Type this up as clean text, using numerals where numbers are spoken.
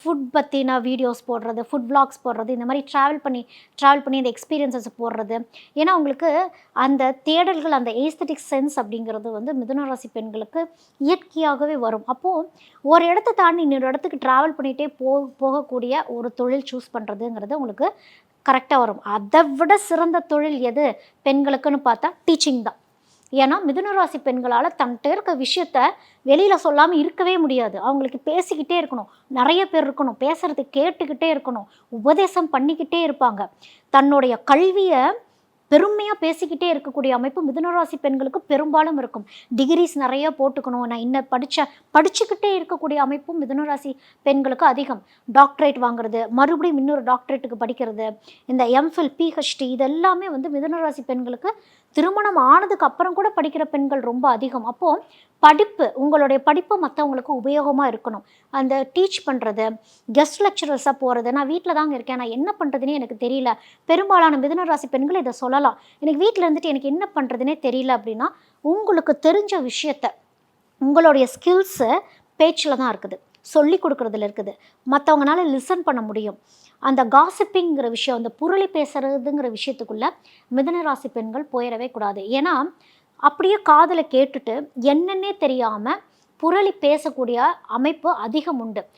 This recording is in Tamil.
ஃபுட் பற்றின வீடியோஸ் போடுறது, ஃபுட் விளாக்ஸ் போடுறது, இந்த மாதிரி ட்ராவல் பண்ணி அந்த எக்ஸ்பீரியன்ஸஸ் போடுறது. ஏன்னா அவங்களுக்கு அந்த தேடல்கள், அந்த ஏஸ்தட்டிக் சென்ஸ் அப்படிங்கிறது வந்து மிதுன ராசி பெண்களுக்கு இயற்கையாகவே வரும். அப்போது ஒரு இடத்த தாண்டி இன்னொரு இடத்துக்கு ட்ராவல் பண்ணிகிட்டே போகக்கூடிய ஒரு தொழில் சூஸ் பண்ணுறதுங்கிறது உங்களுக்கு கரெக்டாக வரும். அதை விட சிறந்த தொழில் எது பெண்களுக்குன்னு பார்த்தா டீச்சிங் தான். ஏன்னா மிதுன ராசி பெண்களால் தன்கிட்ட இருக்க விஷயத்த வெளியில் சொல்லாமல் இருக்கவே முடியாது. அவங்களுக்கு பேசிக்கிட்டே இருக்கணும், நிறைய பேர் இருக்கணும், பேசுறது கேட்டுக்கிட்டே இருக்கணும், உபதேசம் பண்ணிக்கிட்டே இருப்பாங்க. தன்னுடைய கல்வியை பெருமையாக பேசிக்கிட்டே இருக்கக்கூடிய அமைப்பு மிதுனராசி பெண்களுக்கு பெரும்பாலும் இருக்கும். டிகிரிஸ் நிறைய போட்டுக்கணும், நான் இன்னும் படிச்சுக்கிட்டே இருக்கக்கூடிய அமைப்பும் மிதுனராசி பெண்களுக்கு அதிகம். டாக்டரேட் வாங்குறது, மறுபடியும் இன்னொரு டாக்டரேட்டுக்கு படிக்கிறது, இந்த எம்ஃபில் பிஹெச்டி இது எல்லாமே வந்து மிதுனராசி பெண்களுக்கு திருமணம் ஆனதுக்கு அப்புறம் கூட படிக்கிற பெண்கள் ரொம்ப அதிகம். அப்போது உங்களுடைய படிப்பு மற்றவங்களுக்கு உபயோகமாக இருக்கணும். அந்த டீச் பண்ணுறது, கெஸ்ட் லெக்சரர்ஸாக போகிறது, நான் வீட்டில் தாங்க இருக்கேன், நான் என்ன பண்ணுறதுனே எனக்கு தெரியல. பெரும்பாலான மிதுன ராசி பெண்கள் இதை சொல்லலாம். எனக்கு வீட்டில் இருந்துட்டு எனக்கு என்ன பண்ணுறதுனே தெரியல அப்படின்னா, உங்களுக்கு தெரிஞ்ச விஷயத்த, உங்களுடைய ஸ்கில்ஸு பேச்சில் தான் இருக்குது, சொல்லி கொடுக்குறதுல இருக்குது. மற்றவங்களால லிசன் பண்ண முடியும். அந்த காசிப்பிங்கிற விஷயம், அந்த புரளி பேசுறதுங்கிற விஷயத்துக்குள்ளே மிதுன ராசி பெண்கள் போயிடவே கூடாது. ஏன்னா அப்படியே காதில் கேட்டுட்டு என்னன்னே தெரியாமல் புரளி பேசக்கூடிய அமைப்பு அதிகம் உண்டு.